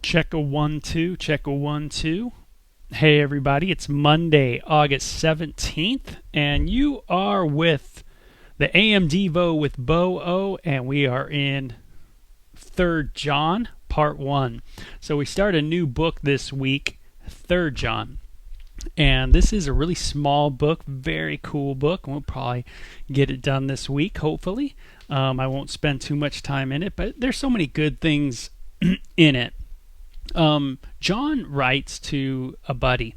Check a 1 2, check a 1 2. Hey everybody, it's Monday, August 17th, and you are with the AM Devo with Bo O, and we are in 3rd John, part 1. So we start a new book this week, 3rd John. And this is a really small book, very cool book. We'll probably get it done this week, hopefully. I won't spend too much time in it, but there's so many good things in it. John writes to a buddy,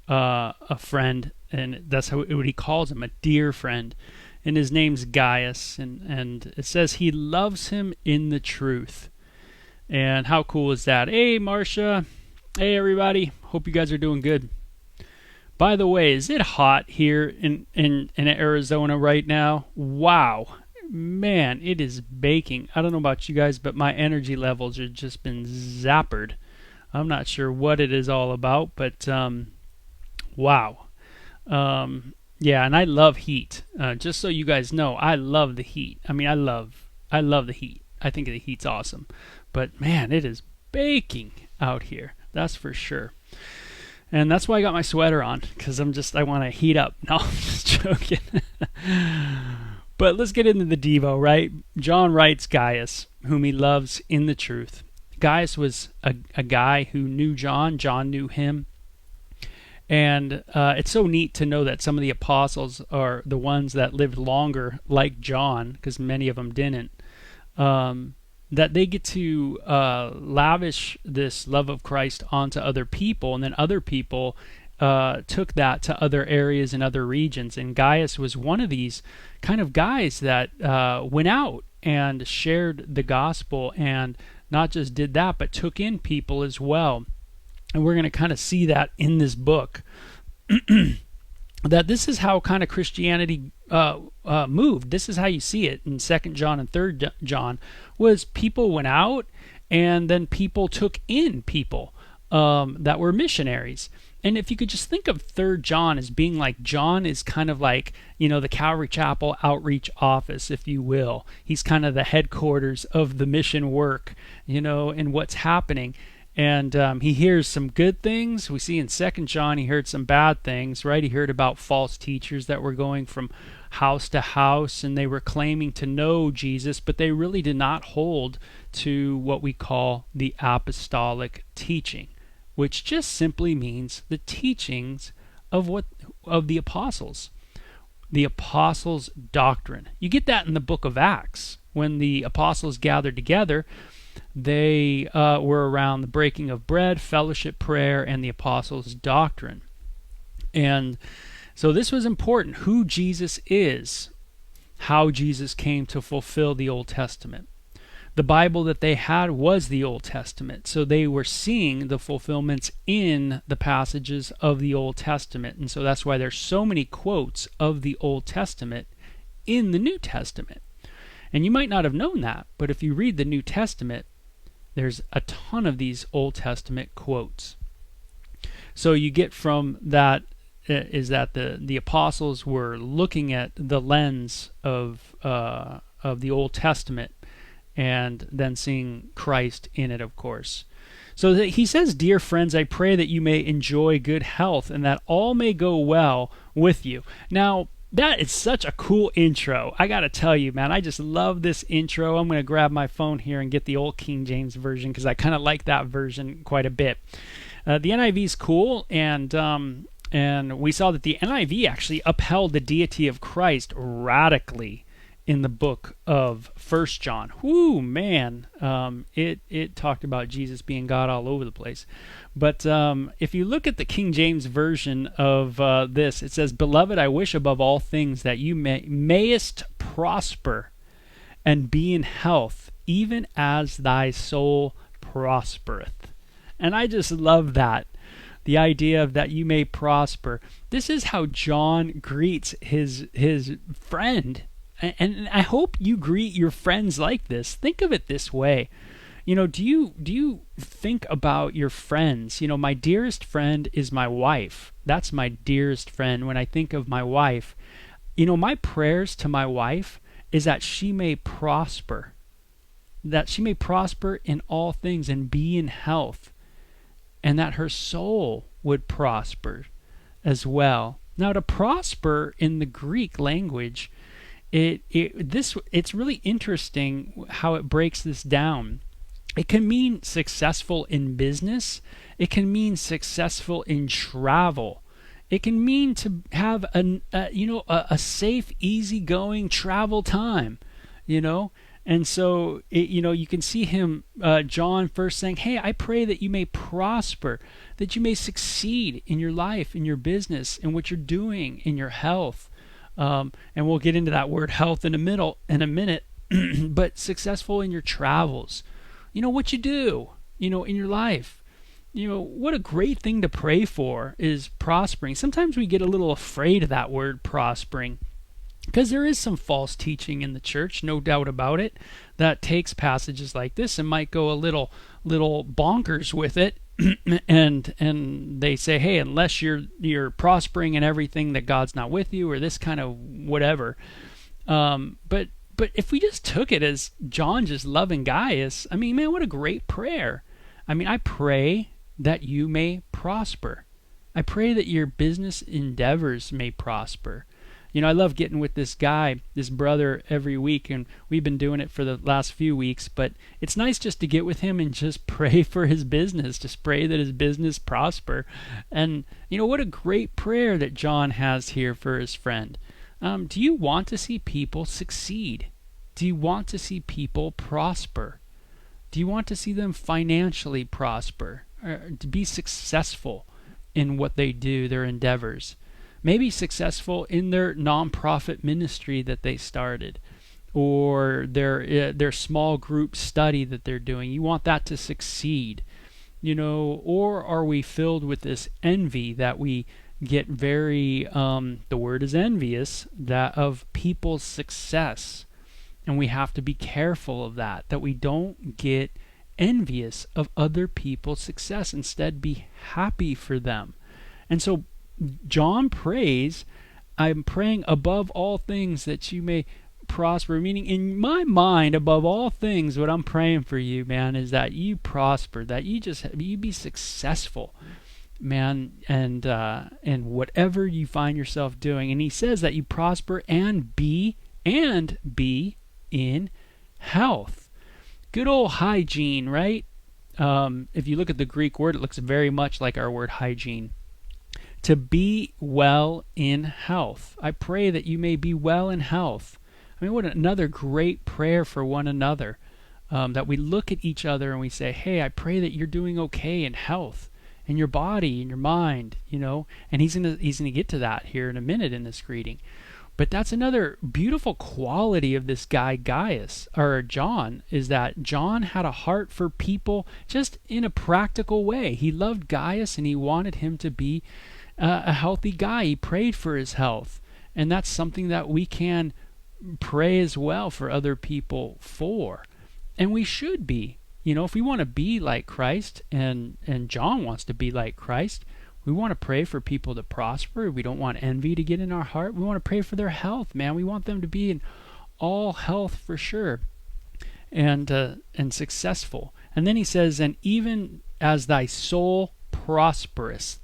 a friend, and that's what he calls him, a dear friend, and his name's Gaius, and it says he loves him in the truth. And how cool is that? Hey Marcia, hey everybody, hope you guys are doing good. By the way, is it hot here in Arizona right now? Wow, man, it is baking. I don't know about you guys, but my energy levels have just been zappered. I'm not sure what it is all about, but wow. Yeah, and I love heat. Just so you guys know, I love the heat. I mean, I love the heat. I think the heat's awesome. But man, it is baking out here. That's for sure. And that's why I got my sweater on, because I want to heat up. No, I'm just joking. But let's get into the Devo, right? John writes Gaius, whom he loves in the truth. Gaius was a guy who knew John. John knew him. And it's so neat to know that some of the apostles are the ones that lived longer, like John, because many of them didn't, that they get to lavish this love of Christ onto other people, and then other people took that to other areas and other regions. And Gaius was one of these kind of guys that went out and shared the gospel, and not just did that, but took in people as well. And we're going to kind of see that in this book, that this is how kind of Christianity moved. This is how you see it in 2nd John and 3rd John, was people went out and then people took in people that were missionaries. And if you could just think of 3rd John as being like, John is kind of like, the Calvary Chapel outreach office, if you will. He's kind of the headquarters of the mission work, and what's happening. And he hears some good things. We see in 2nd John he heard some bad things, right? He heard about false teachers that were going from house to house, and they were claiming to know Jesus, but they really did not hold to what we call the apostolic teaching, which just simply means the teachings of the apostles. The apostles' doctrine. You get that in the book of Acts. When the apostles gathered together, they were around the breaking of bread, fellowship, prayer, and the apostles' doctrine. And so this was important, who Jesus is, how Jesus came to fulfill the Old Testament. The Bible that they had was the Old Testament, so they were seeing the fulfillments in the passages of the Old Testament. And so that's why there's so many quotes of the Old Testament in the New Testament. And you might not have known that, but if you read the New Testament, there's a ton of these Old Testament quotes. So you get from that is that the apostles were looking at the lens of the Old Testament, and then seeing Christ in it, of course. So he says, "Dear friends, I pray that you may enjoy good health, and that all may go well with you." Now, that is such a cool intro. I gotta tell you, man, I just love this intro. I'm gonna grab my phone here and get the old King James version, because I kind of like that version quite a bit. The NIV is cool, and we saw that the NIV actually upheld the deity of Christ radically in the book of 1st John. Whoo, man, it talked about Jesus being God all over the place. But if you look at the King James version of this, it says, "Beloved, I wish above all things that you mayest prosper and be in health, even as thy soul prospereth." And I just love that. The idea of that you may prosper. This is how John greets his friend. And I hope you greet your friends like this. Think of it this way. Do you think about your friends? My dearest friend is my wife. That's my dearest friend. When I think of my wife, my prayers to my wife is that she may prosper. That she may prosper in all things and be in health. and that her soul would prosper as well. Now, to prosper in the Greek language, it's really interesting how it breaks this down. It can mean successful in business. It can mean successful in travel. It can mean to have a safe, easygoing travel time, And so, you can see him, John, first saying, hey, I pray that you may prosper, that you may succeed in your life, in your business, in what you're doing, in your health. And we'll get into that word health in a minute, but successful in your travels. What you do, in your life. What a great thing to pray for is prospering. Sometimes we get a little afraid of that word prospering, because there is some false teaching in the church, no doubt about it, that takes passages like this and might go a little bonkers with it, and they say, hey, unless you're prospering in everything, that God's not with you, or this kind of whatever. But if we just took it as John just loving Gaius, man, what a great prayer. I pray that you may prosper. I pray that your business endeavors may prosper. I love getting with this brother every week, and we've been doing it for the last few weeks, but it's nice just to get with him and just pray for his business, just pray that his business prosper. And what a great prayer that John has here for his friend. Do you want to see people succeed? Do you want to see people prosper? Do you want to see them financially prosper, or to be successful in what they do, their endeavors? Maybe successful in their nonprofit ministry that they started, or their small group study that they're doing. You want that to succeed, or are we filled with this envy that we get very, the word is envious, that of people's success. And we have to be careful of that we don't get envious of other people's success. Instead, be happy for them. And so John prays, I'm praying above all things that you may prosper. Meaning, in my mind, above all things, what I'm praying for you, man, is that you prosper, that you be successful, man, and whatever you find yourself doing. And he says that you prosper and be in health. Good old hygiene, right? If you look at the Greek word, it looks very much like our word hygiene. To be well in health. I pray that you may be well in health. What another great prayer for one another. That we look at each other and we say, hey, I pray that you're doing okay in health, in your body, in your mind, And he's gonna get to that here in a minute in this greeting. But that's another beautiful quality of this guy Gaius, or John, is that John had a heart for people just in a practical way. He loved Gaius and he wanted him to be a healthy guy. He prayed for his health. And that's something that we can pray as well for other people for. And we should be. If we want to be like Christ, and John wants to be like Christ, we want to pray for people to prosper. We don't want envy to get in our heart. We want to pray for their health, man. We want them to be in all health for sure, and successful. And then he says, and even as thy soul prospereth.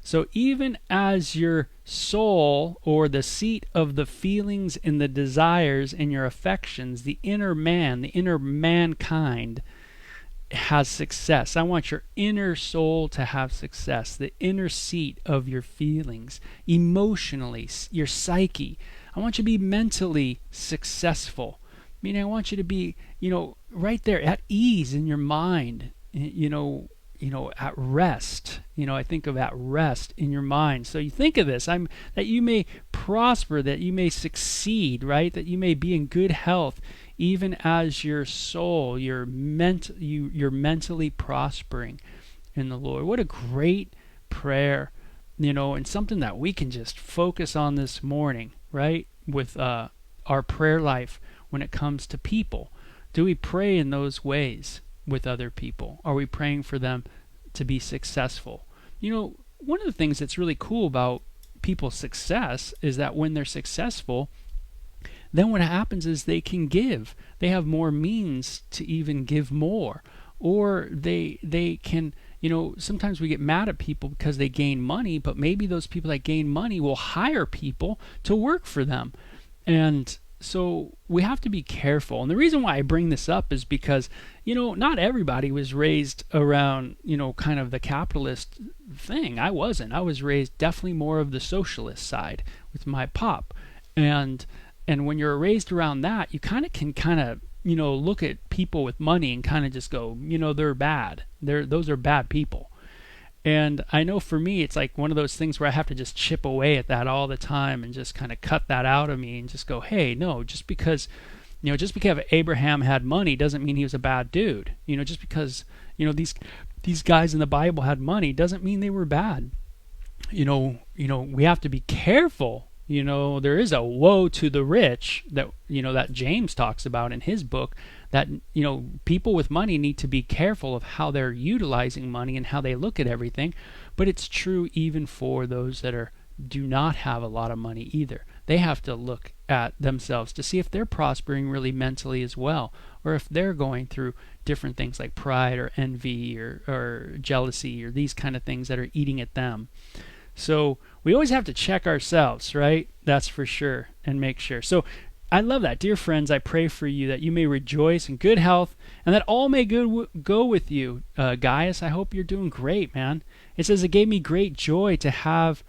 So even as your soul, or the seat of the feelings and the desires and your affections, the inner man, the inner mankind, has success. I want your inner soul to have success, the inner seat of your feelings, emotionally, your psyche. I want you to be mentally successful. I want you to be, right there at ease in your mind, at rest. I think of at rest in your mind. So you think of this, that you may prosper, that you may succeed, right? That you may be in good health, even as your soul, you're mentally prospering in the Lord. What a great prayer, and something that we can just focus on this morning, right? With our prayer life when it comes to people. Do we pray in those ways with other people? Are we praying for them to be successful? One of the things that's really cool about people's success is that when they're successful, then what happens is they can give. They have more means to even give more. Or they can, sometimes we get mad at people because they gain money, but maybe those people that gain money will hire people to work for them. And so we have to be careful. And the reason why I bring this up is because, not everybody was raised around, kind of the capitalist thing. I wasn't. I was raised definitely more of the socialist side with my pop. And when you're raised around that, you kind of look at people with money and kind of just go, they're bad. Those are bad people. And I know for me, it's like one of those things where I have to just chip away at that all the time and just kind of cut that out of me and just go, hey, no, just because Abraham had money doesn't mean he was a bad dude. Just because, these guys in the Bible had money doesn't mean they were bad. We have to be careful. There is a woe to the rich that James talks about in his book, that people with money need to be careful of how they're utilizing money and how they look at everything. But it's true even for those that do not have a lot of money either. They have to look at themselves to see if they're prospering really mentally as well, or if they're going through different things like pride or envy or jealousy or these kind of things that are eating at them. So we always have to check ourselves, right? That's for sure, and make sure. So I love that. Dear friends, I pray for you that you may rejoice in good health and that all may go with you. Gaius, I hope you're doing great, man. It says, it gave me great joy to have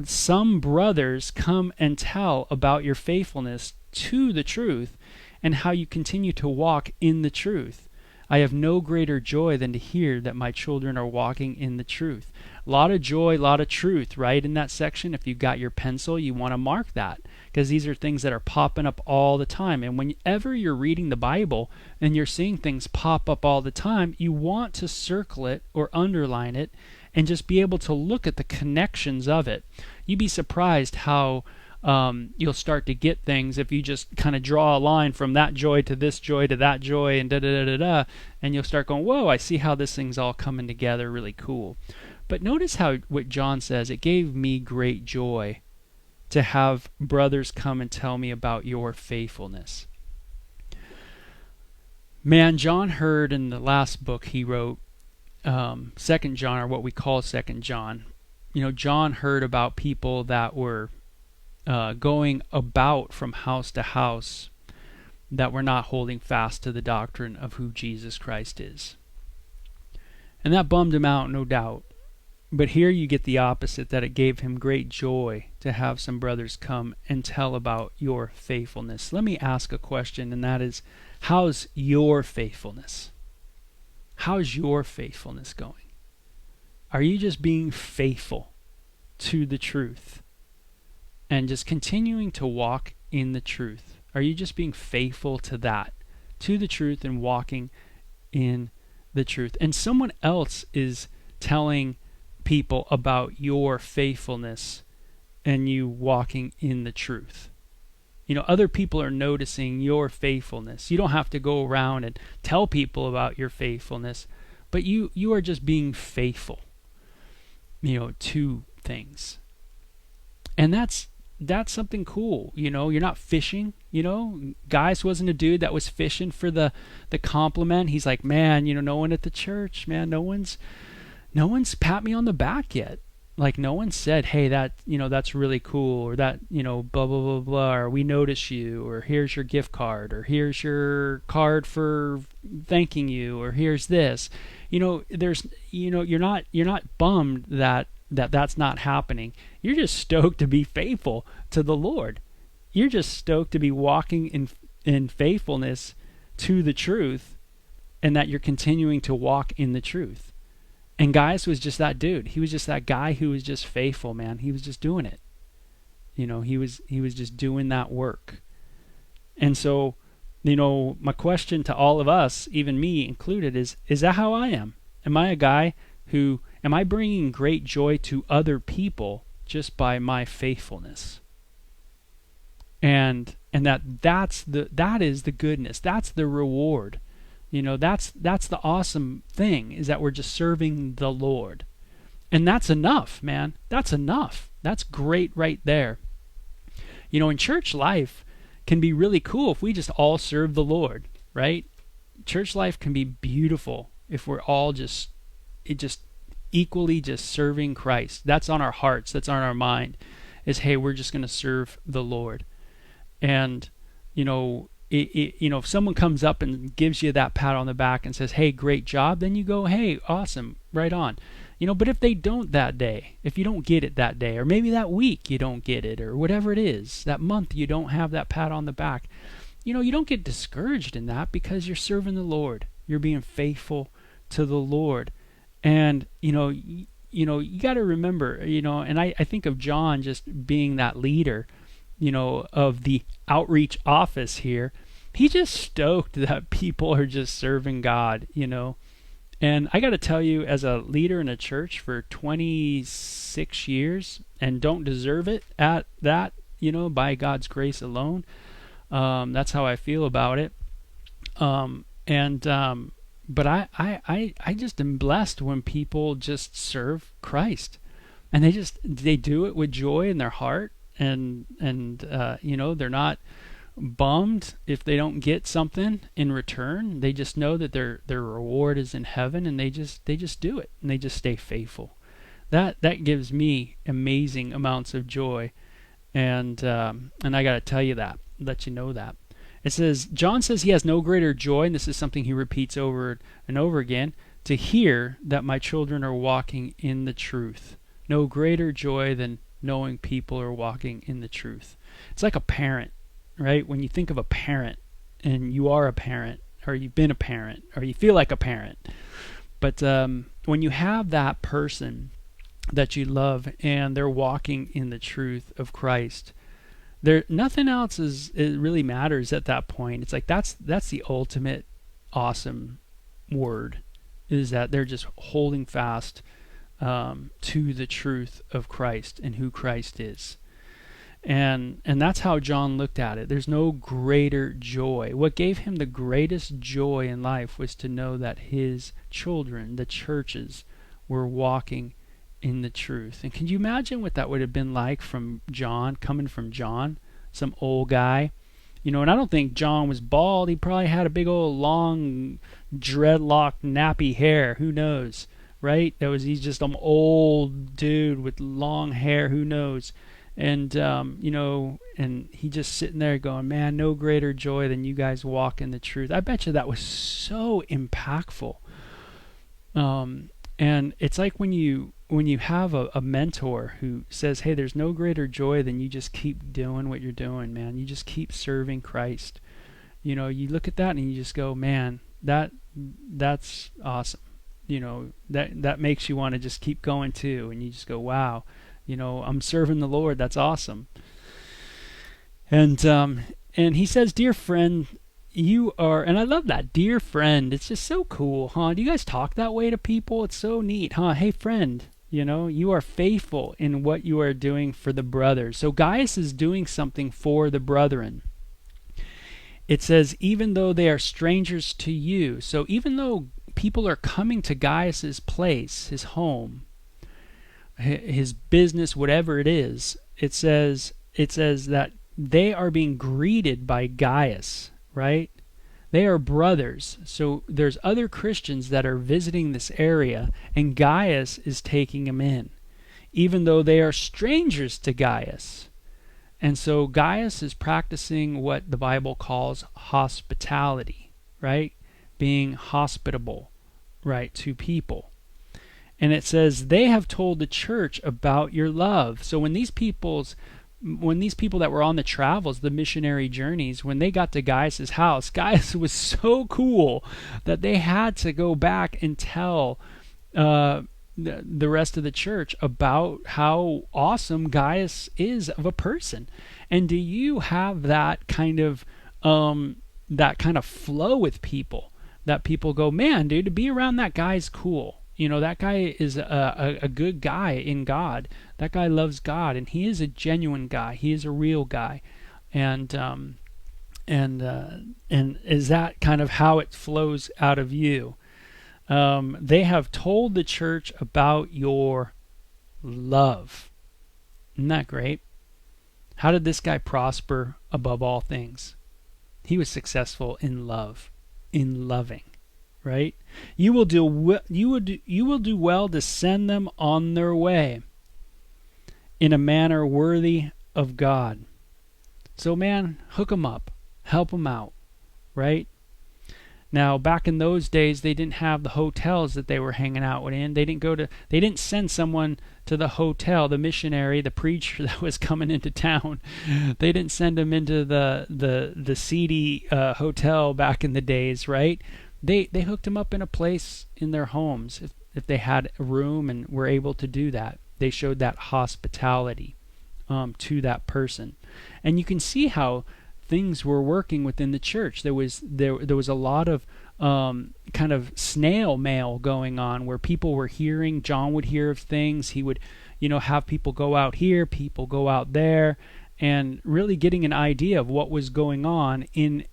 some brothers come and tell about your faithfulness to the truth and how you continue to walk in the truth. I have no greater joy than to hear that my children are walking in the truth. A lot of joy, a lot of truth, right? In that section, if you've got your pencil, you want to mark that, because these are things that are popping up all the time. And whenever you're reading the Bible and you're seeing things pop up all the time, you want to circle it or underline it and just be able to look at the connections of it. You'd be surprised how you'll start to get things if you just kind of draw a line from that joy to this joy to that joy and da-da-da-da-da, and you'll start going, whoa, I see how this thing's all coming together really cool. But notice what John says, it gave me great joy to have brothers come and tell me about your faithfulness. Man, John heard in the last book he wrote, 2nd John, or what we call 2nd John, John heard about people that were going about from house to house that were not holding fast to the doctrine of who Jesus Christ is. And that bummed him out, no doubt. But here you get the opposite, that it gave him great joy to have some brothers come and tell about your faithfulness. Let me ask a question, and that is, how's your faithfulness? How's your faithfulness going? Are you just being faithful to the truth and just continuing to walk in the truth? Are you just being faithful to that, to the truth, and walking in the truth? And someone else is telling people about your faithfulness and you walking in the truth. Other people are noticing your faithfulness. You don't have to go around and tell people about your faithfulness, but you are just being faithful, to things. And that's something cool. You're not fishing. Gaius wasn't a dude that was fishing for the compliment. He's like, man, no one at the church, man, no one's pat me on the back yet. Like, no one said, hey, that's really cool, or that, blah, blah, blah, blah, or we notice you, or here's your gift card, or here's your card for thanking you, or here's this. There's, you're not bummed that's not happening. You're just stoked to be faithful to the Lord. You're just stoked to be walking in faithfulness to the truth, and that you're continuing to walk in the truth. And Gaius was just that dude. He was just that guy who was just faithful, man. He was just doing it. He was just doing that work. And so, my question to all of us, even me included, is that how I am? Am I a guy am I bringing great joy to other people just by my faithfulness? And that is the goodness. That's the reward. That's the awesome thing, is that we're just serving the Lord. And that's enough, man. That's enough. That's great right there. In church life can be really cool if we just all serve the Lord, right? Church life can be beautiful if we're all just it just equally just serving Christ. That's on our hearts. That's on our mind. Is, hey, we're just going to serve the Lord. And if someone comes up and gives you that pat on the back and says, hey, great job, then you go, hey, awesome, right on. But if they don't that day, if you don't get it that day, or maybe that week you don't get it, or whatever it is, that month you don't have that pat on the back, you don't get discouraged in that, because you're serving the Lord. You're being faithful to the Lord. And, you got to remember, and I think of John just being that leader, of the outreach office here. He's just stoked that people are just serving God, And I got to tell you, as a leader in a church for 26 years and don't deserve it at that, by God's grace alone, that's how I feel about it. But I just am blessed when people just serve Christ, and they do it with joy in their heart, and they're not bummed if they don't get something in return. They just know that their reward is in heaven, and they just do it, and they just stay faithful. That gives me amazing amounts of joy, and I got to tell you that, let you know that. It says, John says he has no greater joy, and this is something he repeats over and over again, to hear that my children are walking in the truth. No greater joy than knowing people are walking in the truth. It's like a parent, right? When you think of a parent, and you are a parent, or you've been a parent, or you feel like a parent. But when you have that person that you love, and they're walking in the truth of Christ, nothing else it really matters at that point. It's like that's the ultimate awesome word, is that they're just holding fast to the truth of Christ and who Christ is. And that's how John looked at it. There's no greater joy. What gave him the greatest joy in life was to know that his children, the churches, were walking in the truth. And can you imagine what that would have been like from John, coming from John, some old guy? And I don't think John was bald. He probably had a big old long dreadlock nappy hair. Who knows, right? He's just some old dude with long hair. Who knows? And and he just sitting there going, man, no greater joy than you guys walk in the truth. I bet you that was so impactful. And it's like when you have a mentor who says, hey, there's no greater joy than you just keep doing what you're doing, man. You just keep serving Christ. You look at that and you just go, man, that's awesome. That makes you want to just keep going too. And you just go, wow, I'm serving the Lord. That's awesome. And he says, dear friend, you are, and I love that, dear friend. It's just so cool, huh? Do you guys talk that way to people? It's so neat, huh? Hey, friend, you are faithful in what you are doing for the brothers. So Gaius is doing something for the brethren. It says, even though they are strangers to you. So even though people are coming to Gaius's place, his home, his business, whatever it is, it says that they are being greeted by Gaius, right? They are brothers. So there's other Christians that are visiting this area, and Gaius is taking them in, even though they are strangers to Gaius. And so Gaius is practicing what the Bible calls hospitality, right? Being hospitable, right, to people. And it says, they have told the church about your love. So when these people that were on the travels, the missionary journeys, when they got to Gaius' house, Gaius was so cool that they had to go back and tell the rest of the church about how awesome Gaius is of a person. And do you have that kind of flow with people, that people go, man, dude, to be around that guy's cool. That guy is a good guy in God. That guy loves God, and he is a genuine guy. He is a real guy, and is that kind of how it flows out of you? They have told the church about your love. Isn't that great? How did this guy prosper above all things? He was successful in love, in loving, right? You will do well to send them on their way in a manner worthy of God. So man, hook them up, help them out, right? Now, back in those days, they didn't have the hotels that they were hanging out in. They didn't send someone to the hotel, the missionary, the preacher that was coming into town. They didn't send him into the seedy hotel back in the days, right? They hooked him up in a place in their homes if they had a room and were able to do that. They showed that hospitality to that person, and you can see how things were working within the church. There was a lot of kind of snail mail going on, where people were hearing. John would hear of things. He would, have people go out here, people go out there, and really getting an idea of what was going on in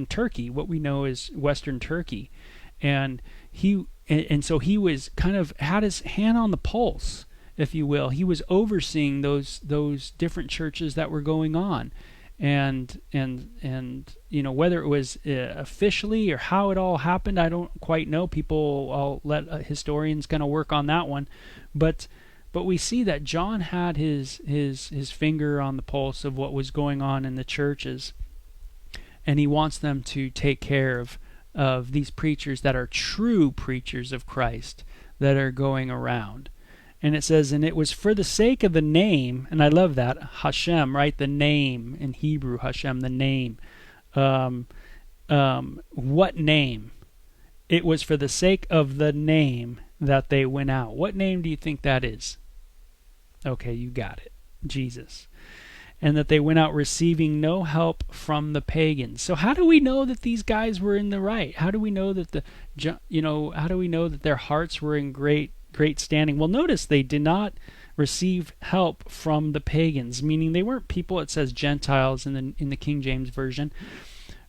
Turkey, what we know as Western Turkey, and so he was kind of had his hand on the pulse, if you will. He was overseeing those different churches that were going on. And whether it was officially or how it all happened, I don't quite know. I'll let historians kind of work on that one, but we see that John had his finger on the pulse of what was going on in the churches, and he wants them to take care of these preachers that are true preachers of Christ that are going around. And it says, and it was for the sake of the name, and I love that, Hashem, right? The name in Hebrew, Hashem, the name. What name? It was for the sake of the name that they went out. What name do you think that is? Okay, you got it. Jesus. And that they went out receiving no help from the pagans. So how do we know that these guys were in the right? How do we know that how do we know that their hearts were in great standing? Well, notice they did not receive help from the pagans, meaning they weren't people. It says Gentiles in the King James Version,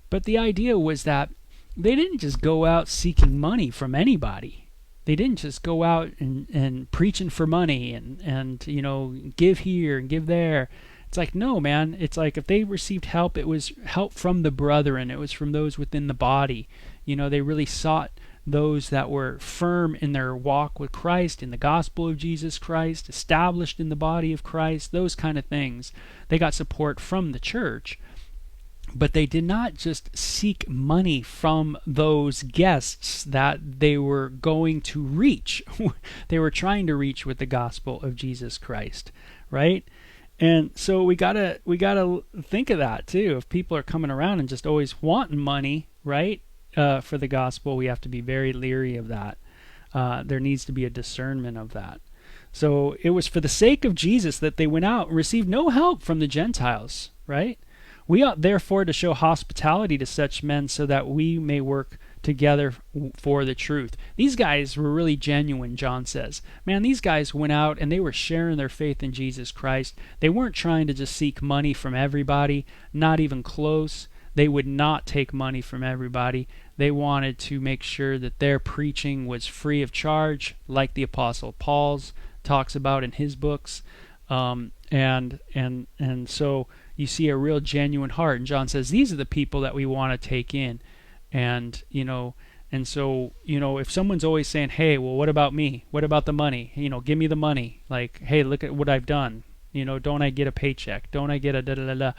but the idea was that they didn't just go out seeking money from anybody. They didn't just go out and preaching for money and give here and give there. It's like, no, man. It's like if they received help, it was help from the brethren. It was from those within the body. They really sought those that were firm in their walk with Christ, in the gospel of Jesus Christ, established in the body of Christ, those kind of things. They got support from the church, but they did not just seek money from those guests that they were going to reach. They were trying to reach with the gospel of Jesus Christ, right? And so we gotta think of that too. If people are coming around and just always wanting money, right? For the gospel, we have to be very leery of that. There needs to be a discernment of that. So it was for the sake of Jesus that they went out and received no help from the Gentiles, right? We ought therefore to show hospitality to such men so that we may work together for the truth. These guys were really genuine, John says. Man, these guys went out and they were sharing their faith in Jesus Christ. They weren't trying to just seek money from everybody, not even close. They would not take money from everybody. They wanted to make sure that their preaching was free of charge, like the Apostle Paul's talks about in his books. And so you see a real genuine heart. And John says, these are the people that we want to take in. And so, if someone's always saying, hey, well, what about me? What about the money? Give me the money. Like, hey, look at what I've done. Don't I get a paycheck? Don't I get a da-da-da-da?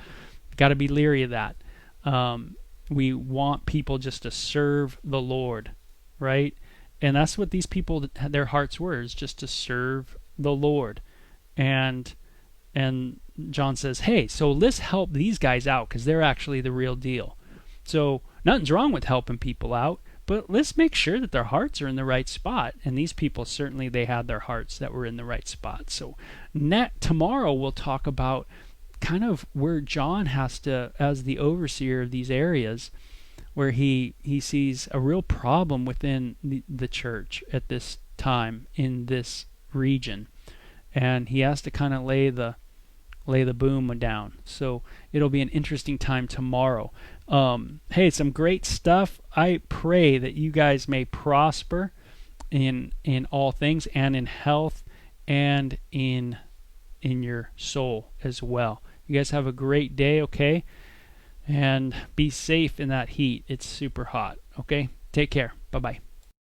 Got to be leery of that. We want people just to serve the Lord, right? And that's what these people, their hearts were, is just to serve the Lord. And John says, hey, so let's help these guys out because they're actually the real deal. So nothing's wrong with helping people out, but let's make sure that their hearts are in the right spot. And these people, certainly they had their hearts that were in the right spot. So tomorrow we'll talk about kind of where John has to, as the overseer of these areas, where he sees a real problem within the church at this time in this region, and he has to kind of lay the boom down. So it'll be an interesting time tomorrow. Hey, some great stuff. I pray that you guys may prosper in all things, and in health, and in your soul as well. You guys have a great day, okay? And be safe in that heat. It's super hot, okay? Take Take care. Bye bye.